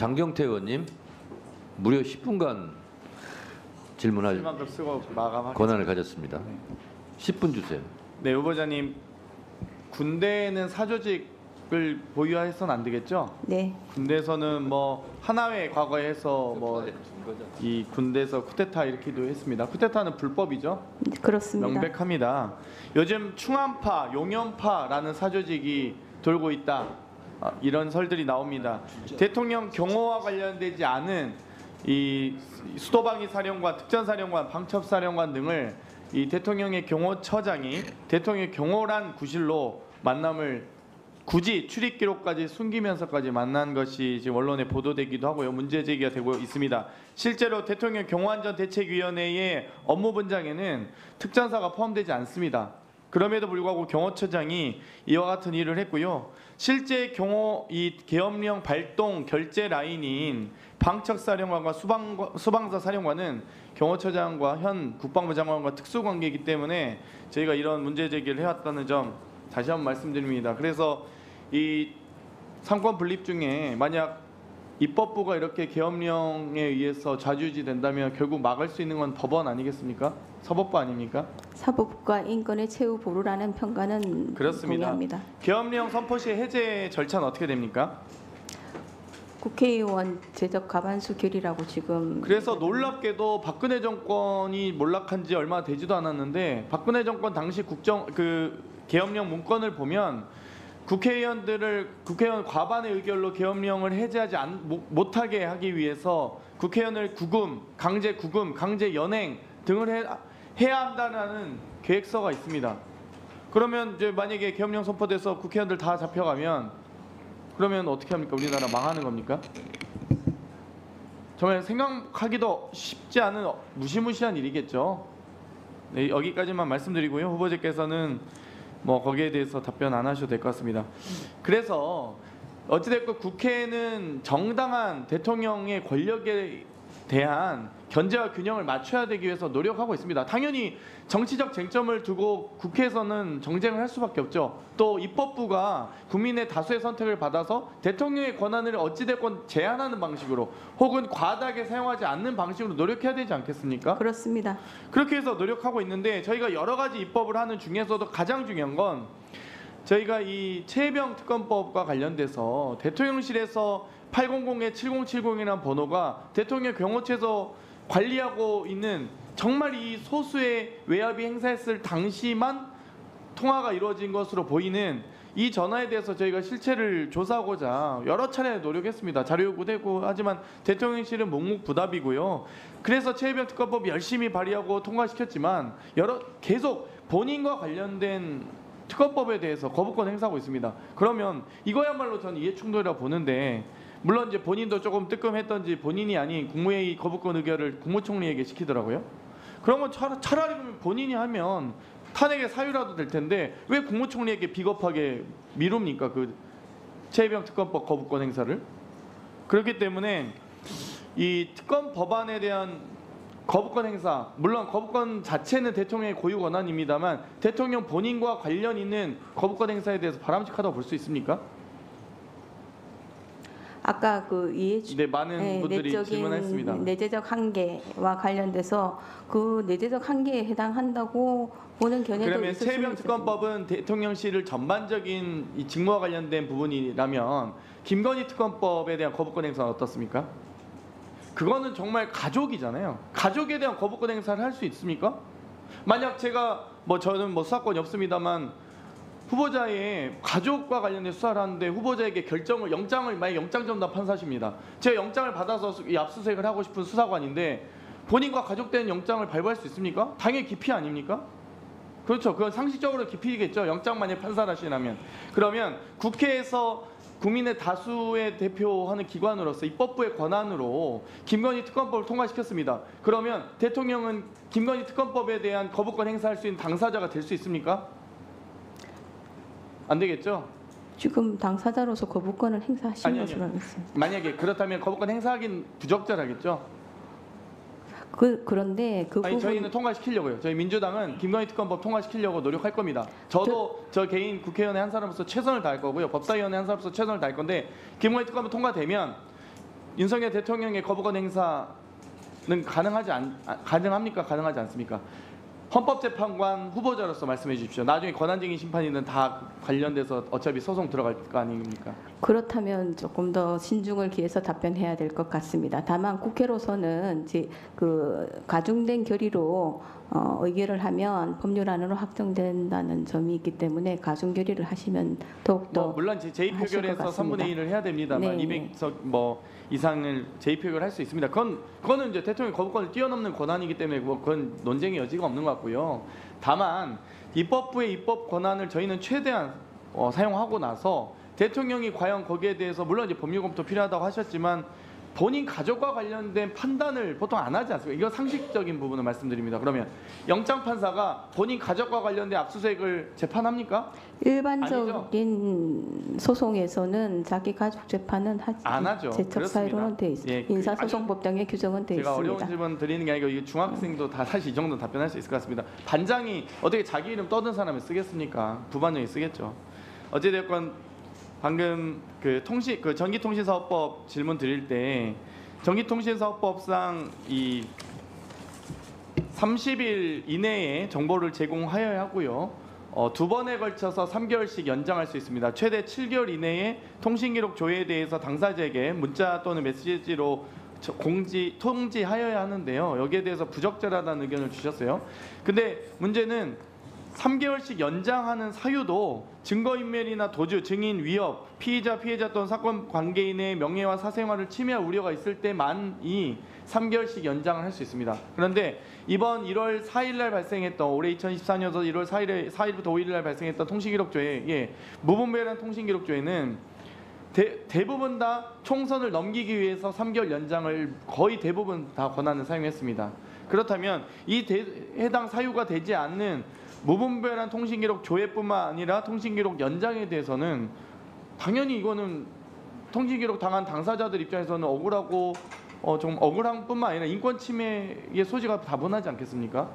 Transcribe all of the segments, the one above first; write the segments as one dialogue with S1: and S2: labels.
S1: 장경태 의원님 무려 10분간 질문할
S2: 쓰고 마감하겠습니다.
S1: 권한을 가졌습니다. 10분 주세요.
S2: 네, 후보자님, 군대는 사조직을 보유해서는 안 되겠죠?
S3: 네,
S2: 군대에서는 뭐 하나회 과거에 해서 뭐 이 군대에서 쿠데타 이렇게도 했습니다. 쿠데타는 불법이죠?
S3: 그렇습니다.
S2: 명백합니다. 요즘 충암파, 용연파라는 사조직이 돌고 있다. 이런 설들이 나옵니다. 대통령 경호와 관련되지 않은 이 수도방위 사령관, 특전사령관, 방첩사령관 등을 이 대통령의 경호처장이 대통령의 경호란 구실로 만남을 굳이 출입 기록까지 숨기면서까지 만난 것이 지금 언론에 보도되기도 하고요. 문제 제기가 되고 있습니다. 실제로 대통령 경호안전대책위원회의 업무 분장에는 특전사가 포함되지 않습니다. 그럼에도 불구하고 경호처장이 이와 같은 일을 했고요. 실제 경호 이 계엄령 발동 결재 라인인 방척사령관과 수방사 사령관은 경호처장과 현 국방부 장관과 특수관계이기 때문에 저희가 이런 문제 제기를 해왔다는 점 다시 한번 말씀드립니다. 그래서 이 상권 분립 중에 만약 입법부가 이렇게 계엄령에 의해서 좌지우지 된다면 결국 막을 수 있는 건 법원 아니겠습니까? 사법부 아닙니까?
S3: 사법부가 인권의 최후 보루라는 평가는
S2: 그렇습니다.
S3: 동의합니다.
S2: 계엄령 선포 시 해제 절차는 어떻게 됩니까?
S3: 국회의원 제적 과반수 결의라고 지금.
S2: 그래서 놀랍게도 박근혜 정권이 몰락한 지 얼마 되지도 않았는데 박근혜 정권 당시 계엄령 문건을 보면 국회의원 과반의 의결로 계엄령을 해제하지 못하게 하기 위해서 국회의원을 강제 구금, 강제 연행 등을 해야 한다는 계획서가 있습니다. 그러면 이제 만약에 계엄령 선포돼서 국회의원들 다 잡혀가면 그러면 어떻게 합니까? 우리나라 망하는 겁니까? 정말 생각하기도 쉽지 않은 무시무시한 일이겠죠. 네, 여기까지만 말씀드리고요. 후보자께서는 뭐 거기에 대해서 답변 안 하셔도 될 것 같습니다. 그래서 어찌됐건 국회는 정당한 대통령의 권력에 대한 견제와 균형을 맞춰야 되기 위해서 노력하고 있습니다. 당연히 정치적 쟁점을 두고 국회에서는 정쟁을 할 수밖에 없죠. 또 입법부가 국민의 다수의 선택을 받아서 대통령의 권한을 어찌됐건 제한하는 방식으로 혹은 과다하게 사용하지 않는 방식으로 노력해야 되지 않겠습니까?
S3: 그렇습니다.
S2: 그렇게 해서 노력하고 있는데 저희가 여러 가지 입법을 하는 중에서도 가장 중요한 건 저희가 이 최혜병 특검법과 관련돼서 대통령실에서 800-7070이라는 번호가 대통령 경호처에서 관리하고 있는 정말 이 소수의 외압이 행사했을 당시만 통화가 이루어진 것으로 보이는 이 전화에 대해서 저희가 실체를 조사하고자 여러 차례 노력했습니다. 자료 요구되고 하지만 대통령실은 묵묵부답이고요. 그래서 최혜병 특검법 열심히 발의하고 통과시켰지만 계속 본인과 관련된 특검법에 대해서 거부권 행사하고 있습니다. 그러면 이거야말로 저는 이해충돌이라고 보는데 물론 이제 본인도 조금 뜨끔했던지 본인이 아닌 국무회의 거부권 의결을 국무총리에게 시키더라고요. 그런 건 차라리 본인이 하면 탄핵의 사유라도 될 텐데 왜 국무총리에게 비겁하게 미룹니까? 그 최혜병 특검법 거부권 행사를. 그렇기 때문에 이 특검 법안에 대한 거부권 행사, 물론 거부권 자체는 대통령의 고유 권한입니다만 대통령 본인과 관련 있는 거부권 행사에 대해서 바람직하다고 볼 수 있습니까?
S3: 아까 그
S2: 네, 많은 분들이 질문했습니다.
S3: 내재적 한계와 관련돼서 그 내재적 한계에 해당한다고 보는 견해도
S2: 그러면
S3: 있을
S2: 최혜병
S3: 수
S2: 특검법은 대통령실을 전반적인 이 직무와 관련된 부분이라면 김건희 특검법에 대한 거부권 행사는 어떻습니까? 그거는 정말 가족이잖아요. 가족에 대한 거부권 행사를 할 수 있습니까? 만약 저는 수사권이 없습니다만 후보자의 가족과 관련된 수사를 하는데 후보자에게 만약 영장 전담 판사십니다. 제가 영장을 받아서 이 압수수색을 하고 싶은 수사관인데 본인과 가족된 영장을 발부할 수 있습니까? 당연히 기피 아닙니까? 그렇죠. 그건 상식적으로 기피겠죠. 영장 만약 판사를 하시라면. 그러면 국회에서 국민의 다수의 대표하는 기관으로서 입법부의 권한으로 김건희 특검법을 통과시켰습니다. 그러면 대통령은 김건희 특검법에 대한 거부권 행사할 수 있는 당사자가 될 수 있습니까? 안 되겠죠?
S3: 지금 당사자로서 거부권을 행사하신
S2: 아니요.
S3: 것으로 알고 있습니다.
S2: 만약에 그렇다면 거부권 행사하긴 부적절하겠죠?
S3: 그런데 그 부분
S2: 저희는 통과시키려고요. 저희 민주당은 김건희 특검법 통과시키려고 노력할 겁니다. 저도 저 개인 국회의원의 한 사람으로서 최선을 다할 거고요. 법사위원회 한 사람으로서 최선을 다할 건데 김건희 특검법 통과되면 윤석열 대통령의 거부권 행사는 가능합니까? 가능하지 않습니까? 헌법재판관 후보자로서 말씀해 주십시오. 나중에 권한쟁의 심판이든 다 관련돼서 어차피 소송 들어갈 거 아닙니까?
S3: 그렇다면 조금 더 신중을 기해서 답변해야 될 것 같습니다. 다만 국회로서는 이제 그 가중된 결의로 의결을 하면 법률안으로 확정된다는 점이 있기 때문에 가중 결의를 하시면 더욱더
S2: 물론 제2표결에서 3분의 1을 해야 됩니다만
S3: 네.
S2: 200석 이상을 제2표결 할 수 있습니다. 그거는 이제 대통령 거부권을 뛰어넘는 권한이기 때문에 그건 논쟁의 여지가 없는 것 같고요. 다만 입법부의 입법 권한을 저희는 최대한 사용하고 나서 대통령이 과연 거기에 대해서 물론 이제 법률 검토 필요하다고 하셨지만 본인 가족과 관련된 판단을 보통 안 하지 않습니까? 이거 상식적인 부분을 말씀드립니다. 그러면 영장 판사가 본인 가족과 관련된 압수수색을 재판합니까?
S3: 일반적인 소송에서는 자기 가족 재판은
S2: 안 하죠.
S3: 제척 사유로는 돼 있습니다.
S2: 예,
S3: 인사소송법정에 규정은 돼
S2: 제가
S3: 있습니다.
S2: 어려운 질문 드리는 게 아니고 이게 중학생도 다 사실 이 정도는 답변할 수 있을 것 같습니다. 반장이 어떻게 자기 이름 떠든 사람을 쓰겠습니까? 부반장이 쓰겠죠. 어찌됐건 방금 그 전기통신사업법 질문 드릴 때 전기통신사업법상 이 30일 이내에 정보를 제공하여야 하고요. 두 번에 걸쳐서 3개월씩 연장할 수 있습니다. 최대 7개월 이내에 통신기록 조회에 대해서 당사자에게 문자 또는 메시지로 통지하여야 하는데요. 여기에 대해서 부적절하다는 의견을 주셨어요. 근데 문제는 3개월씩 연장하는 사유도 증거인멸이나 도주, 증인 위협, 피의자 또는 사건 관계인의 명예와 사생활을 침해할 우려가 있을 때만이 3개월씩 연장을 할 수 있습니다. 그런데 이번 1월 4일 날 발생했던 올해 2024년도 1월 4일부터 5일 날 발생했던 통신기록조회, 무분별한 통신기록조회는 대부분 다 총선을 넘기기 위해서 3개월 연장을 거의 대부분 다 권한을 사용했습니다. 그렇다면 이 해당 사유가 되지 않는 무분별한 통신기록 조회뿐만 아니라 통신기록 연장에 대해서는 당연히 이거는 통신기록 당한 당사자들 입장에서는 억울하고 좀 억울한 뿐만 아니라 인권 침해의 소지가 다분하지 않겠습니까?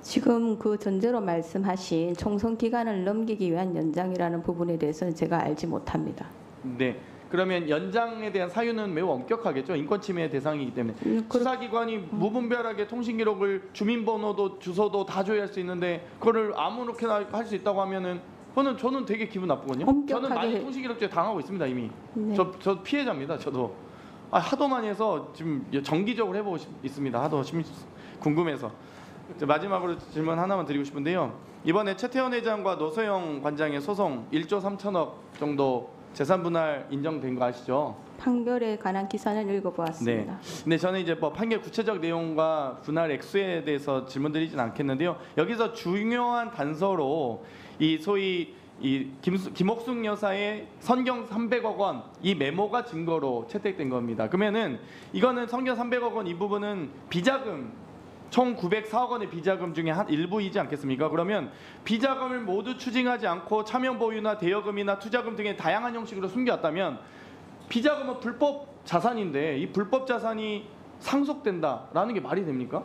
S3: 지금 그 전제로 말씀하신 총선 기간을 넘기기 위한 연장이라는 부분에 대해서는 제가 알지 못합니다.
S2: 네. 그러면 연장에 대한 사유는 매우 엄격하겠죠. 인권 침해 대상이기 때문에. 수사기관이 무분별하게 통신기록을 주민번호도 주소도 다 조회할 수 있는데 그거를 아무렇게나 할 수 있다고 하면은 그거는 저는 되게 기분 나쁘거든요. 저는 많이 통신기록죄 당하고 있습니다 이미.
S3: 네.
S2: 저 피해자입니다. 저도 하도 많이 해서 지금 정기적으로 해보고 있습니다. 하도 궁금해서. 마지막으로 질문 하나만 드리고 싶은데요. 이번에 최태원 회장과 노소영 관장의 소송 1조 3천억 정도 재산 분할 인정된 거 아시죠?
S3: 판결에 관한 기사는 읽어보았습니다.
S2: 네. 근데 저는 이제 판결 구체적 내용과 분할 액수에 대해서 질문드리진 않겠는데요. 여기서 중요한 단서로 이 소위 김옥숙 여사의 선경 300억 원 이 메모가 증거로 채택된 겁니다. 그러면은 이거는 선경 300억 원 이 부분은 비자금 총 904억 원의 비자금 중에 한 일부이지 않겠습니까? 그러면 비자금을 모두 추징하지 않고 차명 보유나 대여금이나 투자금 등의 다양한 형식으로 숨겨왔다면 비자금은 불법 자산인데 이 불법 자산이 상속된다라는 게 말이 됩니까?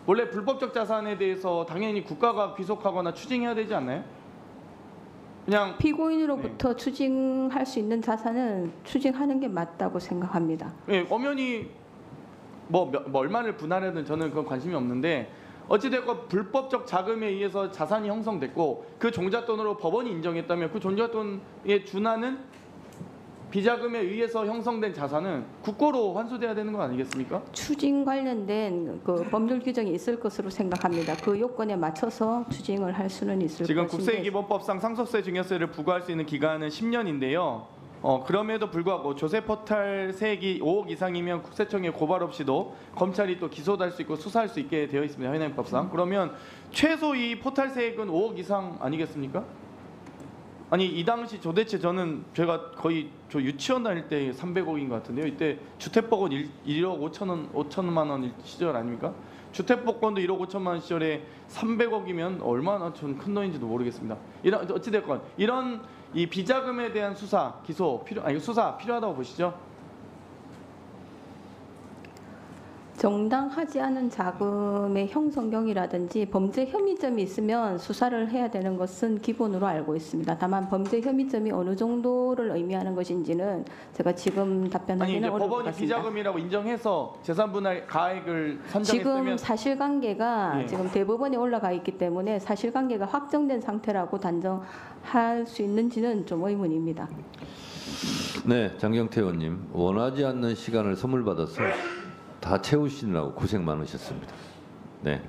S2: 원래 불법적 자산에 대해서 당연히 국가가 귀속하거나 추징해야 되지 않나요? 그냥
S3: 피고인으로부터 추징할 수 있는 자산은 추징하는 게 맞다고 생각합니다.
S2: 예, 엄연히 뭐 얼마를 분할하든 저는 그건 관심이 없는데 어찌됐건 불법적 자금에 의해서 자산이 형성됐고 그 종잣돈으로 법원이 인정했다면 그 종잣돈에 준하는 비자금에 의해서 형성된 자산은 국고로 환수돼야 되는 거 아니겠습니까?
S3: 추징 관련된 그 법률 규정이 있을 것으로 생각합니다. 그 요건에 맞춰서 추징을 할 수는 있을
S2: 지금
S3: 것인데
S2: 국세기본법상 상속세 증여세를 부과할 수 있는 기간은 10년인데요. 그럼에도 불구하고 조세 포탈 세액이 5억 이상이면 국세청에 고발 없이도 검찰이 또 기소도 할 수 있고 수사할 수 있게 되어 있습니다. 현행법상. 그러면 최소 이 포탈 세액은 5억 이상 아니겠습니까? 아니 이 당시 도대체 제가 거의 저 유치원 다닐 때 300억인 것 같은데요. 이때 주택복권 1억 5천만 원 시절 아닙니까? 주택복권도 1억 5천만 원 시절에 300억이면 얼마나 전 큰 돈인지도 모르겠습니다. 어찌됐건 이런 이 비자금에 대한 수사, 기소 수사 필요하다고 보시죠?
S3: 정당하지 않은 자금의 형성경이라든지 범죄 혐의점이 있으면 수사를 해야 되는 것은 기본으로 알고 있습니다. 다만 범죄 혐의점이 어느 정도를 의미하는 것인지는 제가 지금
S2: 아니 이제
S3: 답변하기는 어려울 것
S2: 법원이
S3: 같습니다.
S2: 비자금이라고 인정해서 재산분할 가액을
S3: 지금
S2: 선정했으면
S3: 사실관계가
S2: 예.
S3: 지금 대법원에 올라가 있기 때문에 사실관계가 확정된 상태라고 단정할 수 있는지는 좀 의문입니다.
S1: 네, 장경태 의원님 원하지 않는 시간을 선물 받아서 다 채우시느라고 고생 많으셨습니다. 네.